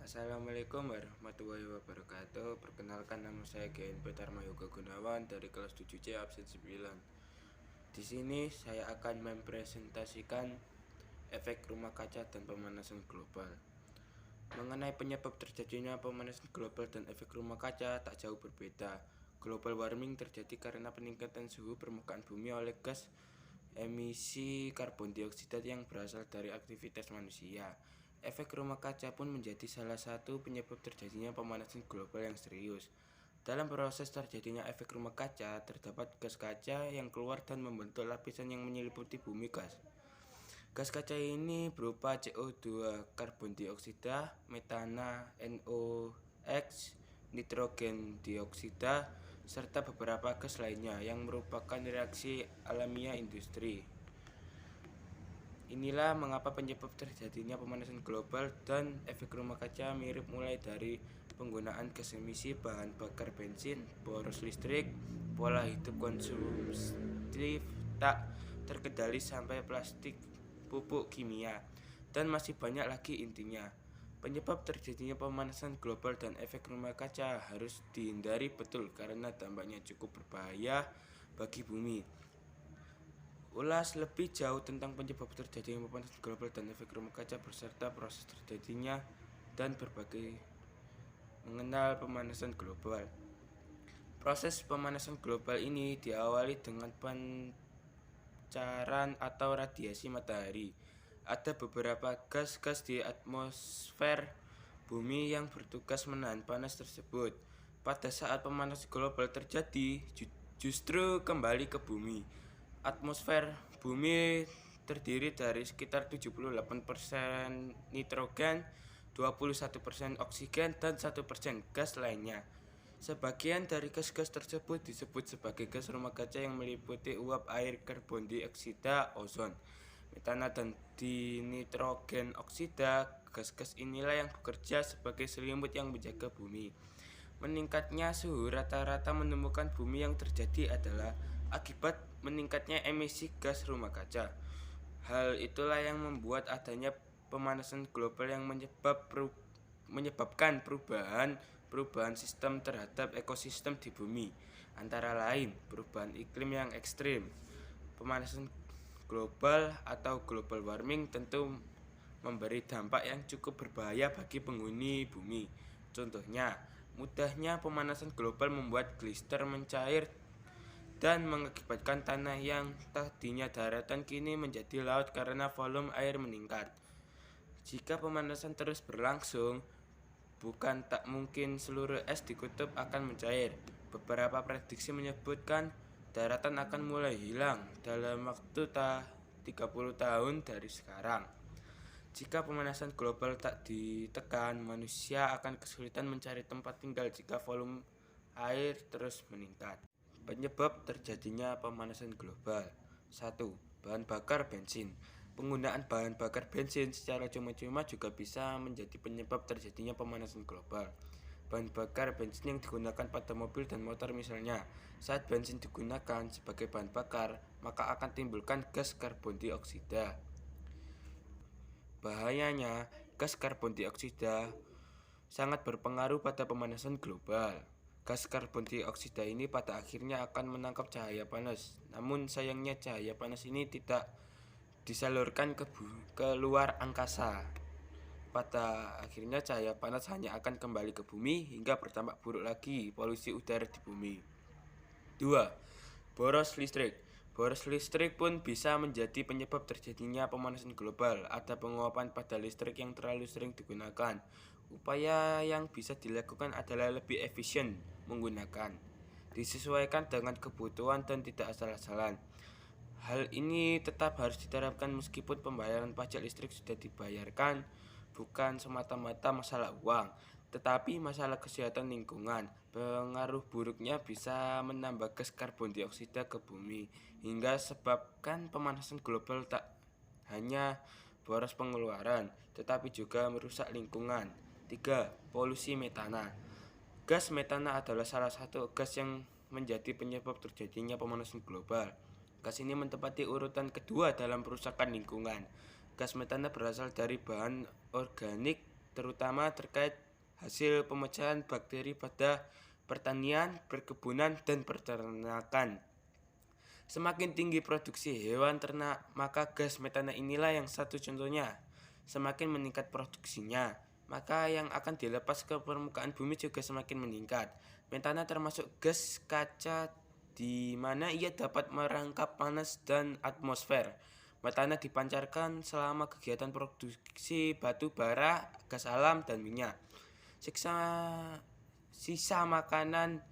Assalamualaikum warahmatullahi wabarakatuh. Perkenalkan, nama saya GNP Dharma Yoga Gunawan dari kelas 7C absen 9. Di sini saya akan mempresentasikan efek rumah kaca dan pemanasan global. Mengenai penyebab terjadinya pemanasan global dan efek rumah kaca tak jauh berbeda. Global warming terjadi karena peningkatan suhu permukaan bumi oleh gas emisi karbon dioksida yang berasal dari aktivitas manusia. Efek rumah kaca pun menjadi salah satu penyebab terjadinya pemanasan global yang serius. Dalam proses terjadinya efek rumah kaca, terdapat gas kaca yang keluar dan membentuk lapisan yang menyelimuti bumi gas. Gas kaca ini berupa CO2, karbon dioksida, metana, NOx, nitrogen dioksida, serta beberapa gas lainnya yang merupakan reaksi alamiah industri. Inilah mengapa penyebab terjadinya pemanasan global dan efek rumah kaca mirip, mulai dari penggunaan gas emisi bahan bakar bensin, boros listrik, pola hidup konsumtif tak terkendali sampai plastik, pupuk kimia, dan masih banyak lagi. Intinya, penyebab terjadinya pemanasan global dan efek rumah kaca harus dihindari betul karena dampaknya cukup berbahaya bagi bumi. Ulas lebih jauh tentang penyebab terjadinya pemanasan global dan efek rumah kaca beserta proses terjadinya dan berbagai mengenal pemanasan global. Proses pemanasan global ini diawali dengan pancaran atau radiasi matahari. Ada beberapa gas-gas di atmosfer bumi yang bertugas menahan panas tersebut. Pada saat pemanasan global terjadi, justru kembali ke bumi. Atmosfer bumi terdiri dari sekitar 78% nitrogen, 21% oksigen, dan 1% gas lainnya. Sebagian dari gas-gas tersebut disebut sebagai gas rumah kaca yang meliputi uap air, karbon dioksida, ozon, metana, dan dinitrogen oksida. Gas-gas inilah yang bekerja sebagai selimut yang menjaga bumi. Meningkatnya suhu rata-rata menemukan bumi yang terjadi adalah akibat meningkatnya emisi gas rumah kaca. Hal itulah yang membuat adanya pemanasan global yang menyebabkan perubahan sistem terhadap ekosistem di bumi, antara lain perubahan iklim yang ekstrim. Pemanasan global atau global warming tentu memberi dampak yang cukup berbahaya bagi penghuni bumi. Contohnya, mudahnya pemanasan global membuat glister mencair dan mengakibatkan tanah yang tadinya daratan kini menjadi laut karena volume air meningkat. Jika pemanasan terus berlangsung, bukan tak mungkin seluruh es di kutub akan mencair. Beberapa prediksi menyebutkan daratan akan mulai hilang dalam waktu 30 tahun dari sekarang. Jika pemanasan global tak ditekan, manusia akan kesulitan mencari tempat tinggal jika volume air terus meningkat. Penyebab terjadinya pemanasan global. 1. Bahan bakar bensin. Penggunaan bahan bakar bensin secara cuma-cuma juga bisa menjadi penyebab terjadinya pemanasan global. Bahan bakar bensin yang digunakan pada mobil dan motor misalnya, saat bensin digunakan sebagai bahan bakar, maka akan timbulkan gas karbon dioksida. Bahayanya, gas karbon dioksida sangat berpengaruh pada pemanasan global. Gas karbon dioksida ini pada akhirnya akan menangkap cahaya panas. Namun sayangnya cahaya panas ini tidak disalurkan ke luar angkasa. Pada akhirnya cahaya panas hanya akan kembali ke bumi hingga berdampak buruk lagi polusi udara di bumi. 2. Boros listrik. Boros listrik pun bisa menjadi penyebab terjadinya pemanasan global. Ada penguapan pada listrik yang terlalu sering digunakan. Upaya yang bisa dilakukan adalah lebih efisien menggunakan, disesuaikan dengan kebutuhan dan tidak asal-asalan. Hal ini tetap harus diterapkan meskipun pembayaran pajak listrik sudah dibayarkan. Bukan semata-mata masalah uang, tetapi masalah kesehatan lingkungan. Pengaruh buruknya bisa menambah gas karbon dioksida ke bumi, hingga sebabkan pemanasan global tak hanya boros pengeluaran, tetapi juga merusak lingkungan. 3. Polusi metana. Gas metana adalah salah satu gas yang menjadi penyebab terjadinya pemanasan global. Gas ini menempati urutan kedua dalam perusakan lingkungan. Gas metana berasal dari bahan organik terutama terkait hasil pemecahan bakteri pada pertanian, perkebunan, dan peternakan. Semakin tinggi produksi hewan ternak, maka gas metana inilah yang satu contohnya. Semakin meningkat produksinya, maka yang akan dilepas ke permukaan bumi juga semakin meningkat. Metana termasuk gas kaca di mana ia dapat merangkap panas dan atmosfer. Metana dipancarkan selama kegiatan produksi batu bara, gas alam, dan minyak. Sisa makanan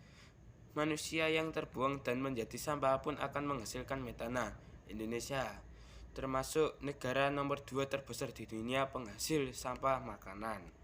manusia yang terbuang dan menjadi sampah pun akan menghasilkan metana. Indonesia termasuk negara nomor 2 terbesar di dunia penghasil sampah makanan.